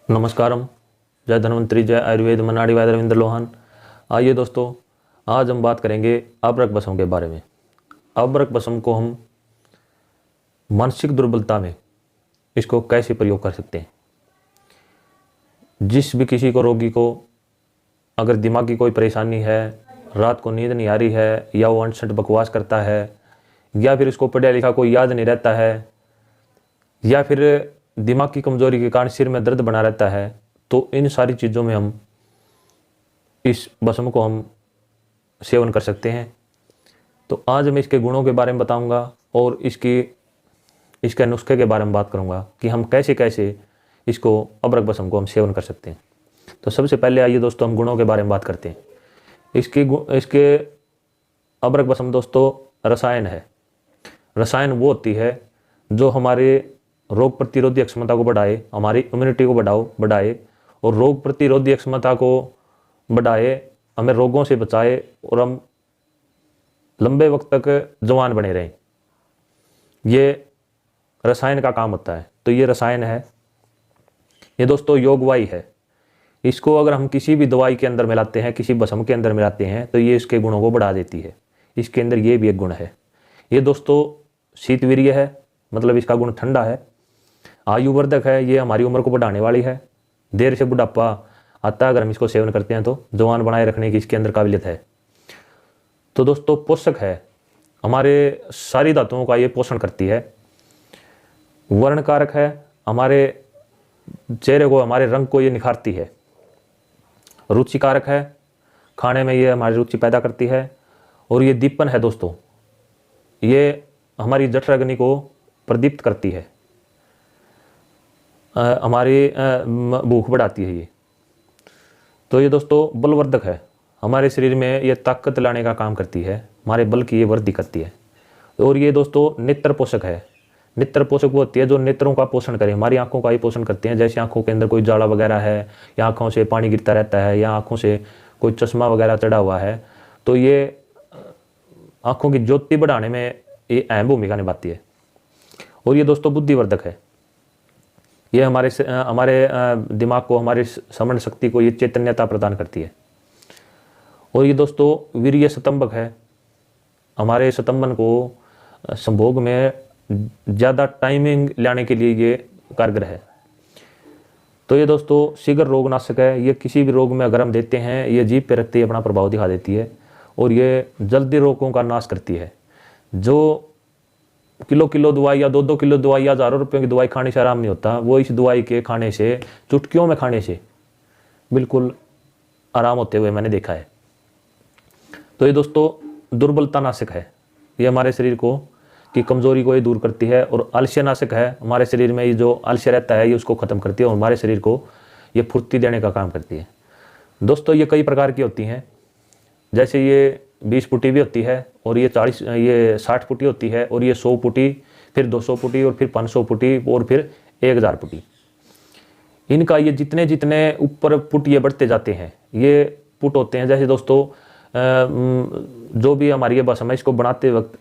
नमस्कारम। जय धन्वंतरी, जय आयुर्वेद, मनाड़ी वैद्य रविंद्र लोहान। आइए दोस्तों, आज हम बात करेंगे अबरख बसम के बारे में। अबरख बसम को हम मानसिक दुर्बलता में इसको कैसे प्रयोग कर सकते हैं। जिस भी किसी को रोगी को अगर दिमाग की कोई परेशानी है, रात को नींद नहीं आ रही है, या वो अनसठ बकवास करता है, या फिर इसको पढ़ा लिखा कोई याद नहीं रहता है, या फिर दिमाग की कमजोरी के कारण सिर में दर्द बना रहता है, तो इन सारी चीज़ों में हम इस बसम को हम सेवन कर सकते हैं। तो आज मैं इसके गुणों के बारे में बताऊंगा और इसके नुस्खे के बारे में बात करूंगा कि हम कैसे कैसे इसको अबरख बसम को हम सेवन कर सकते हैं। तो सबसे पहले आइए दोस्तों, हम गुणों के बारे में बात करते हैं। इसके अबरख बसम दोस्तों रसायन है। रसायन वो होती है जो हमारे रोग प्रतिरोधी क्षमता को बढ़ाए, हमारी इम्यूनिटी को बढ़ाए और रोग प्रतिरोधी क्षमता को बढ़ाए, हमें रोगों से बचाए और हम लंबे वक्त तक जवान बने रहें। ये रसायन का काम होता है। तो ये रसायन है। ये दोस्तों योगवाई है। इसको अगर हम किसी भी दवाई के अंदर मिलाते हैं, किसी बसम के अंदर मिलाते हैं, तो ये इसके गुणों को बढ़ा देती है। इसके अंदर ये भी एक गुण है। ये दोस्तों शीतवीर्य है, मतलब इसका गुण ठंडा है। आयुवर्धक है, ये हमारी उम्र को बढ़ाने वाली है। देर से बुढ़ापा आता है अगर हम इसको सेवन करते हैं तो जवान बनाए रखने की इसके अंदर काबिलियत है। तो दोस्तों पोषक है, हमारे सारी धातुओं का ये पोषण करती है। वर्णकारक है, हमारे चेहरे को, हमारे रंग को ये निखारती है। रुचिकारक है, खाने में ये हमारी रुचि पैदा करती है। और ये दीपन है दोस्तों, ये हमारी जठर अग्नि को प्रदीप्त करती है, हमारी भूख बढ़ाती है ये। तो ये दोस्तों बलवर्धक है, हमारे शरीर में ये ताकत लाने का काम करती है, हमारे बल की ये वृद्धि करती है। और ये दोस्तों नेत्र पोषक है। नेत्र पोषक वो होती है जो नेत्रों का पोषण करे, हमारी आंखों का ही पोषण करते हैं। जैसे आंखों के अंदर कोई जाला वगैरह है, या आंखों से पानी गिरता रहता है, या आंखों से कोई चश्मा वगैरह चढ़ा हुआ है, तो ये आंखों की ज्योति बढ़ाने में ये अहम भूमिका निभाती है। और ये दोस्तों बुद्धिवर्धक है। ये हमारे दिमाग को, हमारी स्मरण शक्ति को ये चैतन्यता प्रदान करती है। और ये दोस्तों वीर्य स्तंभक है, हमारे स्तंभन को संभोग में ज़्यादा टाइमिंग लाने के लिए ये कारगर है। तो ये दोस्तों शीघ्र रोगनाशक है। ये किसी भी रोग में अगर हम देते हैं, ये जीभ पे रखते ही अपना प्रभाव दिखा देती है और ये जल्दी रोगों का नाश करती है। जो किलो दवाई या 2-2 किलो दवाई या हज़ारों रुपयों की दवाई खाने से आराम नहीं होता, वो इस दवाई के खाने से, चुटकियों में खाने से बिल्कुल आराम होते हुए मैंने देखा है। तो ये दोस्तों दुर्बलता नाशक है, ये हमारे शरीर को की कमजोरी को ये दूर करती है। और आलस्य नाशक है, हमारे शरीर में ये जो आलस्य रहता है ये उसको ख़त्म करती है और हमारे शरीर को ये फुर्ती देने का काम करती है। दोस्तों ये कई प्रकार की होती हैं, जैसे ये 20 फुटी भी होती है, और ये 60 फुटी होती है, और ये 100 फुटी, फिर 200 फुटी, और फिर 500 फुटी, और फिर 1000 फुटी। इनका ये जितने जितने ऊपर पुट ये बढ़ते जाते हैं, ये पुट होते हैं। जैसे दोस्तों जो भी हमारी ये बसम है, इसको बनाते वक्त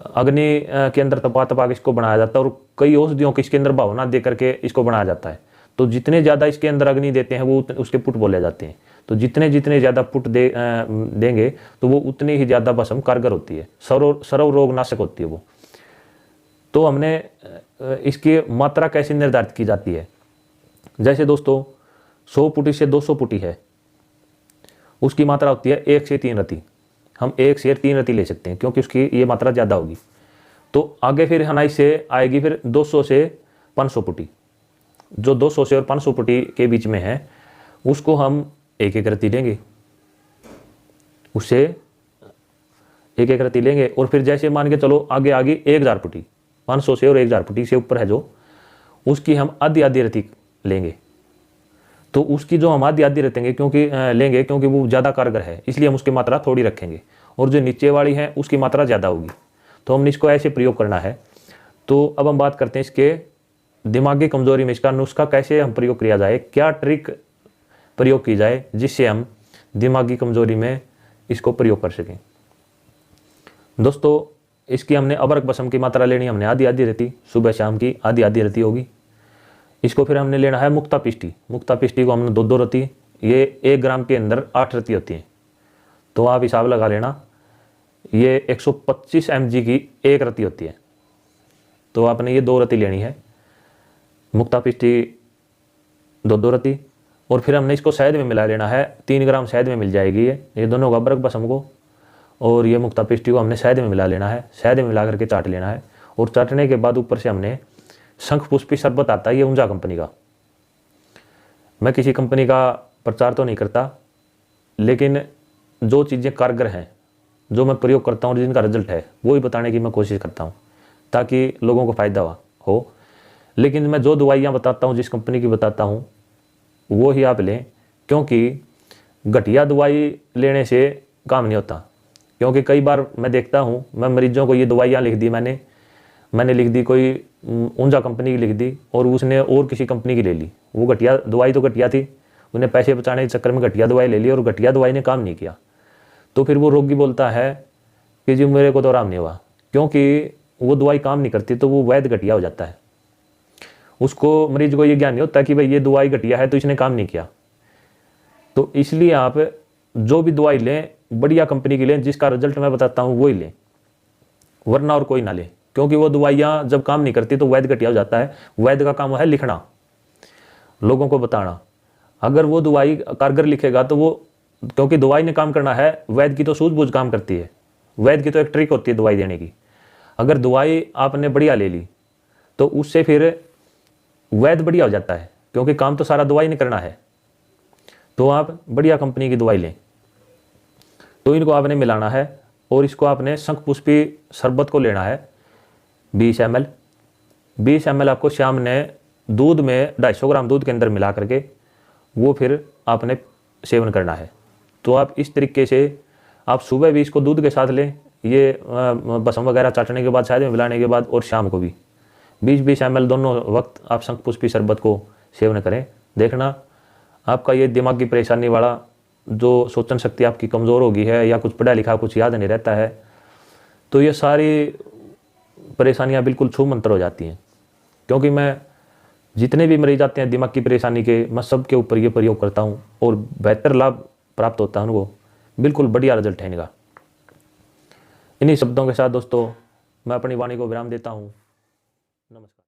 अग्नि के अंदर तपा तपा के इसको बनाया जाता है, और कई औषधियों की इसके अंदर भावना दे करके इसको बनाया जाता है। तो जितने ज़्यादा इसके अंदर अग्नि देते हैं वो उसके पुट बोले जाते हैं। तो जितने जितने ज़्यादा पुट देंगे तो वो उतनी ही ज़्यादा बसम कारगर होती है, सर्व रोग नाशक होती है वो। तो हमने इसकी मात्रा कैसे निर्धारित की जाती है। जैसे दोस्तों 100 पुटी से 200 पुटी है, उसकी मात्रा होती है 1 से 3 रति। हम 1 से 3 रति ले सकते हैं क्योंकि उसकी ये मात्रा ज़्यादा होगी। तो आगे फिर हनाई से आएगी फिर 200 से 500 पुटी। जो 200 से और 500 पुटी के बीच में है उसको हम 1-1 रति लेंगे, उससे 1-1 रति लेंगे। और फिर जैसे मान के चलो आगे आगे 1000 पुटी, 500 से और 1000 पुटी से ऊपर है जो, उसकी हम आधी आधी रति लेंगे। तो उसकी जो हम आधी आधी रखेंगे क्योंकि वो ज़्यादा कारगर है, इसलिए हम उसकी मात्रा थोड़ी रखेंगे, और जो नीचे वाली है उसकी मात्रा ज़्यादा होगी। तो हमने इसको ऐसे प्रयोग करना है। तो अब हम बात करते हैं इसके दिमागी कमजोरी में इसका नुस्खा कैसे हम प्रयोग किया जाए, क्या ट्रिक प्रयोग की जाए जिससे हम दिमागी कमजोरी में इसको प्रयोग कर सकें। दोस्तों इसकी हमने अबरख बसम की मात्रा लेनी, हमने आधी आधी रहती, सुबह शाम की आधी आधी रहती होगी। इसको फिर हमने लेना है मुक्ता पिष्टी। मुक्ता पिष्टी को हमने 2 रत्ती, ये 1 ग्राम के अंदर 8 रत्ती होती हैं, तो आप हिसाब लगा लेना, ये 125 mg की 1 रत्ती होती है। तो आपने ये 2 रत्ती लेनी है मुक्ता पिष्टी, 2 रत्ती। और फिर हमने इसको शहद में मिला लेना है, 3 ग्राम शहद में मिल जाएगी ये दोनों का अदरक बस हमको, और ये मुक्ता पिष्टी को हमने शहद में मिला लेना है। शहद में मिला करके चाट लेना है। और चाटने के बाद ऊपर से हमने शंख पुष्पी शरबत आता है, ये ऊंजा कंपनी का। मैं किसी कंपनी का प्रचार तो नहीं करता, लेकिन जो चीज़ें कारगर हैं, जो मैं प्रयोग करता हूँ, जिनका रिजल्ट है, वो ही बताने की मैं कोशिश करता हूँ ताकि लोगों को फ़ायदा हो। लेकिन मैं जो दवाइयाँ बताता हूँ, जिस कंपनी की बताता हूँ, वो ही आप लें, क्योंकि घटिया दवाई लेने से काम नहीं होता। क्योंकि कई बार मैं देखता हूँ, मैं मरीजों को ये दवाइयाँ लिख दी, मैंने लिख दी, कोई ऊंजा कंपनी की लिख दी और उसने और किसी कंपनी की ले ली। वो घटिया दवाई तो घटिया थी, उन्हें पैसे बचाने के चक्कर में घटिया दवाई ले ली और घटिया दवाई ने काम नहीं किया। तो फिर वो रोगी बोलता है कि जी मेरे को तो आराम नहीं हुआ, क्योंकि वो दवाई काम नहीं करती, तो वो वैध घटिया हो जाता है। उसको, मरीज को ये ज्ञान नहीं होता कि भाई ये दवाई घटिया है तो इसने काम नहीं किया। तो इसलिए आप जो भी दवाई लें, बढ़िया कंपनी की लें, जिसका रिजल्ट मैं बताता हूँ वो ही लें, वरना और कोई ना लें। क्योंकि वो दवाइयाँ जब काम नहीं करती तो वैध घटिया हो जाता है। वैध का काम है लिखना, लोगों को बताना। अगर वो दवाई कारगर लिखेगा तो वो, क्योंकि दवाई ने काम करना है, वैध की तो सूझबूझ काम करती है। वैध की तो एक ट्रिक होती है दवाई देने की। अगर दवाई आपने बढ़िया ले ली तो उससे फिर वैध बढ़िया हो जाता है, क्योंकि काम तो सारा दवाई ने करना है। तो आप बढ़िया कंपनी की दवाई लें। तो इनको आपने मिलाना है और इसको आपने शंख पुष्पी शरबत को लेना है 20 ml। 20 ml आपको शाम ने दूध में 250 ग्राम दूध के अंदर मिला करके वो फिर आपने सेवन करना है। तो आप इस तरीके से आप सुबह भी इसको दूध के साथ लें, ये बसम वगैरह चाटने के बाद, शायद में मिलाने के बाद, और शाम को भी 20-20 ml दोनों वक्त आप शंख पुष्पी शरबत को सेवन करें। देखना आपका ये दिमाग की परेशानी वाला, जो सोचन शक्ति आपकी कमज़ोर होगी है, या कुछ पढ़ा लिखा कुछ याद नहीं रहता है, तो ये सारी परेशानियां बिल्कुल छू मंतर हो जाती हैं। क्योंकि मैं जितने भी मरीज आते हैं दिमाग की परेशानी के, मैं सबके ऊपर ये प्रयोग करता हूँ और बेहतर लाभ प्राप्त होता है उनको, बिल्कुल बढ़िया रिजल्ट है इनका। इन्हीं शब्दों के साथ दोस्तों मैं अपनी वाणी को विराम देता हूँ। नमस्कार।